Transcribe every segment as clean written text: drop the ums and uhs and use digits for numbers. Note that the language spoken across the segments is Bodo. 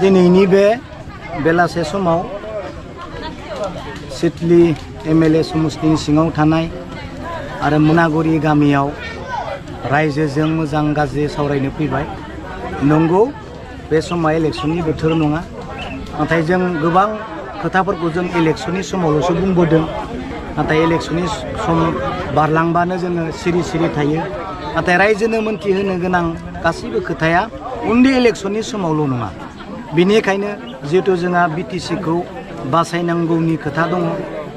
दिनैनि बे बेलासे समाव सिडली एमएलए समुस्थिनि सिङाव थानाय आरो मोनागुरि गामियाव रायजोजों मोजां गाज्रि सावरायनो फैबाय। नंगौ बे समा इलेक्शननि बोथोर नङा, नाथाय जों गोबां खोथाफोरखौ जों इलेक्शननि समावल'सो बुंबोदों। नाथाय इलेक्शननि सम बारलांबानो जोङो सिरि सिरि थायो। नाथाय रायजोनो मोनथिहोनो गोनां गासैबो खोथाया उन्दै इलेक्शननि समावल' नङा। बेनिखायनो जिहेतु जोंहा बिटिसिखौ बासायनांगौनि खोथा दङ,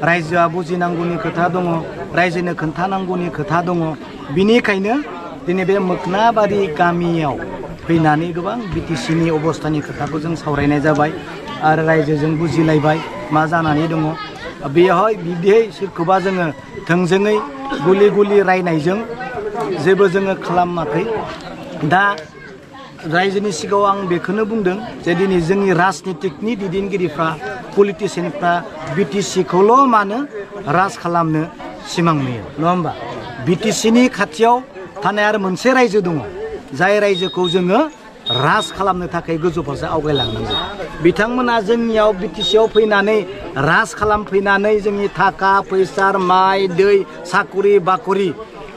रायजोआ बुजिनांगौनि खोथा दङ, रायजोनो खोन्थानांगौनि खोथा दङ। बिनिखायनो दिनै बे मोखनाबारि गामियाव फैनानै गोबां बिटिसिनि अबस्थानि खोथाखौ जों सावरायनाय जाबाय आरो रायजोजों बुजिलायबाय मा जानानै दङ। बेयावहाय बिदिहाय सोरखौबा जोङो थोंजोङै गुलि गुलि रायनायजों जेबो जोङो खालामाखै। दा रायजोनि सिगाङाव आं बेखौनो बुंदों जे दिनै जोंनि राजनितिकनि दैदेनगिरिफ्रा पलिटिसियानफ्रा बिटिसिखौल' मानो राज खालामनो सिमां नुयो, नङा होमबा? बिटिसिनि खाथियाव थानाय आरो मोनसे रायजो दङ, जाय रायजोखौ जोङो राज खालामनो थाखाय गोजौ फारसे आवगायलांनांगौ। बिथांमोना जोंनियाव बिटिसियाव फैनानै राज खालामफैनानै जोंनि थाखा फैसा माइ दै साखरि बाखरि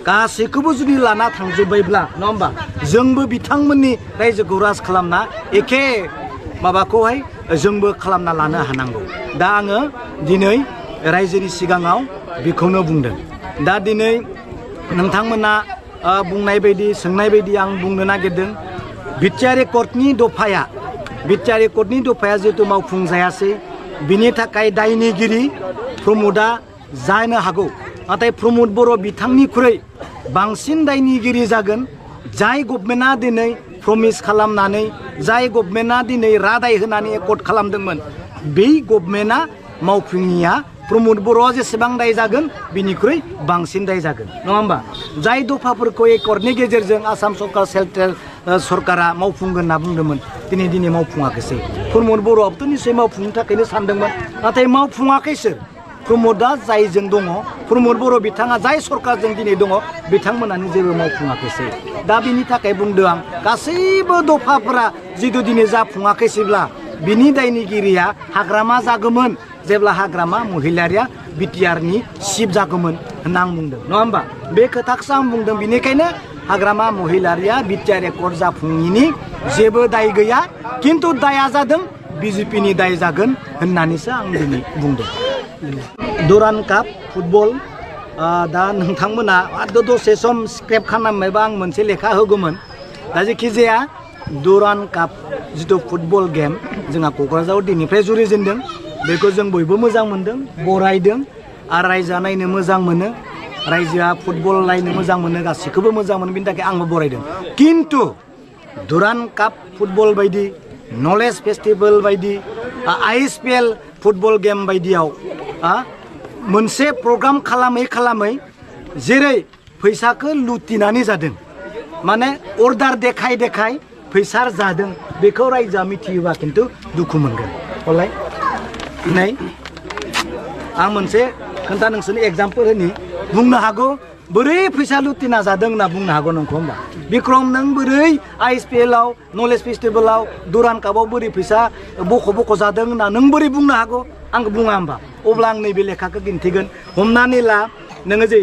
गासैखौबो जुदि लाना थांजोब्बायब्ला, नङा होमबा, जोंबो बिथांमोननि रायजोखौ राज खालामना एखे माबाखौहाय जोंबो खालामना लानो हानांगौ। दा आङो दिनै रायजोनि सिगाङाव बेखौनो बुंदों। दा दिनै नोंथांमोना बुंनाय बायदि सोंनाय बायदि आं बुंनो नागिरदों। बिटिआर कर्टनि दफाया जिहेतु मावफुंजायासै, बिनि थाखाय दायनिगिरि प्रमदआ जानो हागौ। नाथाय प्रमद बर' बिथांनिख्रुइ बांसिन दायनिगिरि जागोन जाय गभर्नमेन्टआ दिनै प्रमिस खालामनानै, जाय गभर्नमेन्टआ दिनै रादाय होनानै एकर्ड खालामदोंमोन, बै गभर्नमेन्टआ मावफुङिया प्रमद बर'आ जेसेबां दाय जागोन बिनिख्रुइ बांसिन दाय जागोन, नङा होमबा? जाय दफाफोरखौ एकर्डनि गेजेरजों आसाम सरकार सेन्ट्रेल सरकारा मावफुंगोन होनना बुंदोंमोन, दिनै मावफुङाखैसै। प्रमद बर'आबोथ' निश्चय मावफुंनो थाखायनो सानदोंमोन, नाथाय मावफुङाखै सोर? प्रमदआ जायजों दङ, प्रमद बर' बिथाङा जाय सरकारजों दिनै दङ, बिथांमोनानो जेबो मावफुङाखैसै। दा बिनि थाखाय बुंदों आं, गासैबो दफाफोरा जिथु दिनै जाफुङाखैसैब्ला बिनि दायनिगिरिया हाग्रामा जागौमोन जेब्ला हाग्रामा महिलारिया बिटिआरनि चिफ जागौमोन होनना आं बुंदों, नङा होमबा? बे खोथाखौसो आं बुंदों। बेनिखायनो हाग्रामा महिलारिया बिटिआर एकर्ड जाफुङिनि जेबो दाय गैया, खिन्थु दाया जादों बिजेपिनि दाय जागोन होननानैसो आं दिनै बुंदों। दुरान काप फुटबल, दा नोंथांमोना दसे सम स्क्रेप खालामबायबा आं मोनसे लेखा होगौमोन। दा जेखिजाया दुरान काप जिथु फुटबल गेम जोंहा क'क्राझाराव दिनैनिफ्राय जुरिजेनदों, बेखौ जों बयबो मोजां मोनदों, बरायदों आरो रायजोआ नायनो मोजां मोनो, रायजोआ फुटबल नायनो मोजां मोनो, गासैखौबो मोजां मोनो। बिनि थाखाय आंबो बरायदों। खिन्थु दुरान काप फुटबल बायदि, नलेज फेस्टिभेल बायदि, ISPL फुटबल गेम बायदियाव मोनसे प्रग्राम खालामै जेरै फैसाखौ लुटिनानै जादों, माने अर्डार देखाय फैसा जादों, बेखौ रायजोआ मिथियोबा खिन्थु दुखु मोनगोन। हलाय नै आं मोनसे खोन्था नोंसोरनि एग्जाम्पल होनि, बुंनो हागौ बोरै फैसा लुटिना जादों होनना बुंनो हागौ नोंखौ होमबा? बिक्रम नों बोरै ISPLआव नलेज फेस्टिभेलाव दुरान कापाव बोरै फैसा बख' जादों होनना नों बोरै बुंनो हागौ? आंखौ बुङा होमबा? अब्ला आं नैबे लेखाखौ दिन्थिगोन। हमनानै ला नोङो जे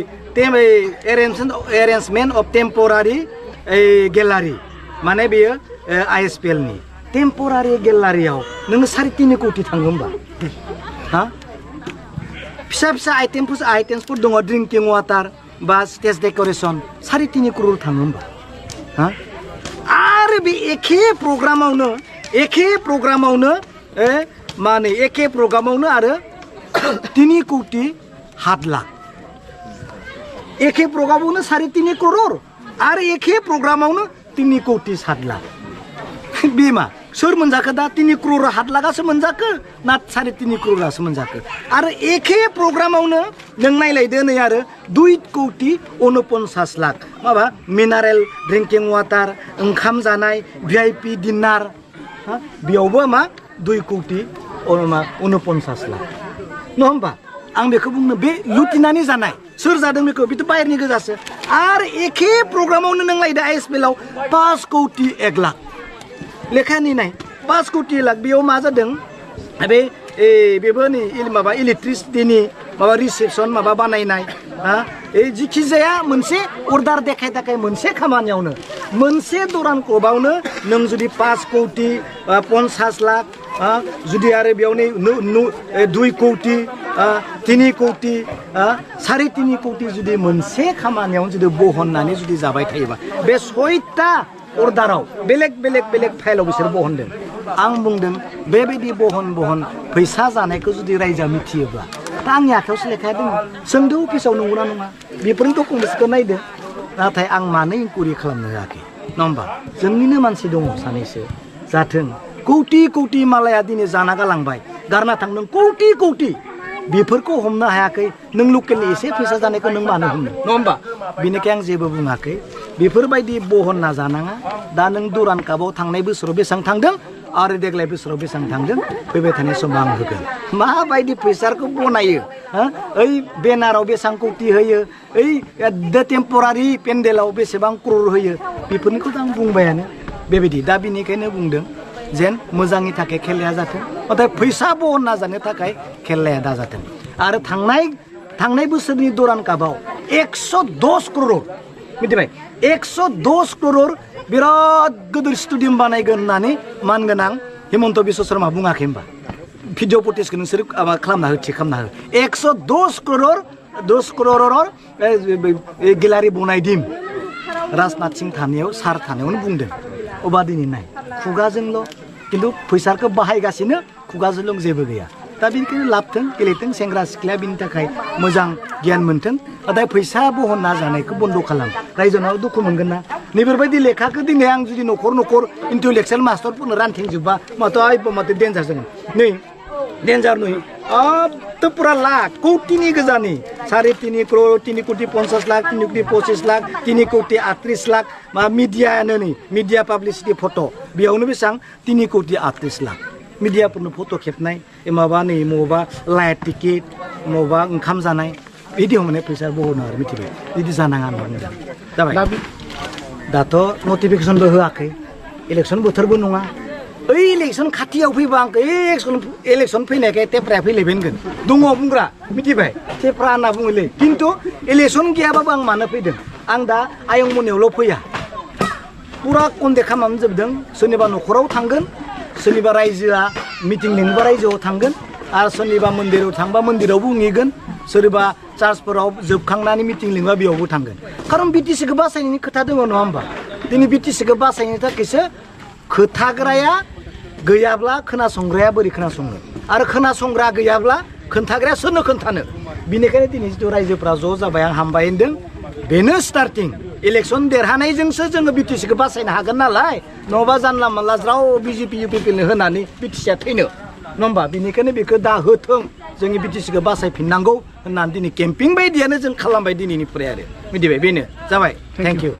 एरेन्जमेन्ट अफ टेम्परारि गेलारि, माने बेयो ISPLनि टेम्परारि गेलारियाव नोङो 3.5 कोटि थाङो होमबा? हा फिसा आइटेम्सफोर दङ, ड्रिंकिं वाटार बा स्टेज डेक'रेसन, 3.5 करोड़ थाङो होमबा? हा आरो बे एखे प्रग्रामावनो आरो 3 कोटि 7 लाख, एखे प्रग्रामावनो 3.5 करोड़ आरो एखे प्रग्रामावनो 3 कोटि 7 लाख। बेमा सोर मोनजाखो? दा 3 करोड़ 7 लाखासो मोनजाखो ना 3.5 करोड़ासो मोनजाखो? आरो एखे प्रग्रामावनो नों नायलायदो नै आरो 2 कोटि 49 लाख माबा मिनारेल ड्रिंकिं वाटार, ओंखाम जानाय, VIP डिनार, बेयावबो मा 2 कोटि 49 लाख, नङा होमबा? आं बेखौ बुंनो, बे लुटिनानै जानाय सोर जादों बेखौ? बेथ' बाहेरनि गोजासो। आरो एखे प्रग्रामावनो नों नायदो ISPLआव 5 कोटि 1 लाख। लेखानि नाय 5 कोटि लाख बेयाव मा जादों बे बेबो नै माबा इलेक्ट्रिसिटिनि माबा रिसेपसन माबा बानायनाय जिखि जाया मोनसे अर्डार देखाय देखाय मोनसे खामानियावनो मोनसे दुरान कर्टआवनो नों जुदि 5 कोटि 50 लाख जुदि आरो बेयावनो 2 कोटि 3 कोटि 3.5 कोटि जुदि मोनसे खामानियावनो जुदि बहननानै जुदि जाबाय थायोबा बे 6टा अर्डाराव बेलेग बेलेग बेलेग फाइलाव बिसोर बहनदों आं बुंदों बेबायदि बहन फैसा जानायखौ जुदि रायजोआ मिथियोब्ला दा आंनि आखायावसो लेखाया दङ सोंदो अफिसाव नंगौना नङा बेफोरनि डकुमेन्ट्सखौ नायदो नाथाय आं मानो इनकुइरि खालामनो होआखै नङा होमबा जोंनिनो मानसि दङ सानैसो जाथों कौटि कौटि मालाया दिनै जाना गालांबाय गारना थांदों कौटि कौटि बेफोरखौ हमनो हायाखै नों लकेलनि एसे फैसा जानायखौ नों मानो हमनो नङा होमबा बेनिखाय आं जेबो बुङाखै बेफोरबायदि बहनना जानाङा दा नों दुरान कापआव थांनाय बोसोराव बेसेबां थांदों आरो देग्लाय बोसोराव बेसेबां थांदों फैबाय थानाय समाव आं होगोन माबायदि फैसाखौ बनायो ओइ बेनाराव बेसेबां कौटि होयो ओइ टेम्परारि पेन्डेलाव बेसेबां क्रर होयो बेफोरनिखौथ' आं बुंबायानो बेबायदि दा बिनिखायनो बुंदों जेन मोजांनि थाखाय खेलाया जाथों नाथाय फैसा बहनना जानो थाखाय खेलाया दा जाथों आरो थांनाय बोसोरनि दुरान कापआव 110 करोड़ मिथिबाय 110 करोड़ बिराद गिदिर स्टेडियाम बानायगोन होननानै मानगोनां हिमन्त बिश्व शर्मा बुङाखै होमबा भिडिअ फुटेजखौ नोंसोर खालामना हो थिक खालामना हो 110 करोड़ 10 करोड़ गेलारि बनाय दिम राजनाथ सिंह थानायाव सार थानायावनो बुंदों अबा दिनै नाय खुगाजोंल' खिन्थु फैसाखौ बाहायगासिनो खुगाजोंल' जेबो गैया दा बेनिखायनो लाबथों गेलेथों सेंग्रा सिख्लाया बिनि थाखाय मोजां गियान मोनथों नाथाय फैसा बहनना जानायखौ बन्द' खालाम रायजोनाव दुखु मोनगोन ना नैफोरबायदि लेखाखौ दिनै आं जुदि न'खर इन्टेलेक्सुवेल मास्टारफोरनो रानथिंजोबबा माथो डेन्जार जागोन नै डेन्जार नुयो अब पुरा लाख कौटिनि गोजानि 3.5 करोड़ 3 कोटि 50 लाख 3 कोटि 25 लाख 3 कोटि 38 लाख मा मिडियानो नै मिडिया पाब्लिसिटि फट' बेयावनो बेसेबां 3 कोटि 38 लाख मिडियाफोरनो फट' खेबनाय माबा नै मबा लाइट टिकेट मबा ओंखाम जानाय बिदियाव माने फैसा बहनो आरो मिथिबाय बिदि जानाङा होनना बुंदों जाबाय दाथ' नटिफिकेसनबो होआखै इलेक्सन बोथोरबो नङा ओइ इलेक्सन खाथियाव फैबा आंखौ इलेक्सन फैनायखाय टेप्राया फैलायबाय दङ बुंग्रा मिथिबाय टेप्रा होनना बुङोलै खिन्थु इलेक्सन गैयाबाबो आं मानो फैदों आं दा आयंमोननियावल' फैया पुरा कन्टेक्ट खालामनानै जोबदों सोरनिबा न'खराव थांगोन सोरनिबा रायजोआ मिटिं लिंबा रायजोआव थांगोन आरो सोरनिबा मन्दिराव थांबा मन्दिरावबो बुंहैगोन सोरबा चार्चफोराव जोबखांनानै मिटिं लिंबा बेयावबो थांगोन खारन बिटिसिखौ बासायनायनि खोथा दङ नङा होमबा दिनै बिटिसिखौ बासायनो थाखायसो खोथाग्राया गैयाब्ला खोनासंग्राया बोरै खोनासंगोन आरो खोनासंग्रा गैयाब्ला खोन्थाग्राया सोरनो खोन्थानो बिनिखायनो दिनै जिथु रायजोफ्रा ज' जाबाय आं हामबाय होनदों बेनो स्टार्टिं इलेक्सन देरहानायजोंसो जोङो बिटिसिखौ बासायनो हागोन नालाय नङाबा जानला मानला ज्राव बिजेपि इउपिपिनो होनानै बिटिसिया थैनो नङा होमबा बिनिखायनो बेखौ दा होथों जोंनि बिटिसिखौ बासायफिननांगौ होननानै दिनै केम्पिं बायदियानो जों खालामबाय दिनैनिफ्राय आरो मिथिबाय बेनो जाबाय थेंक इउ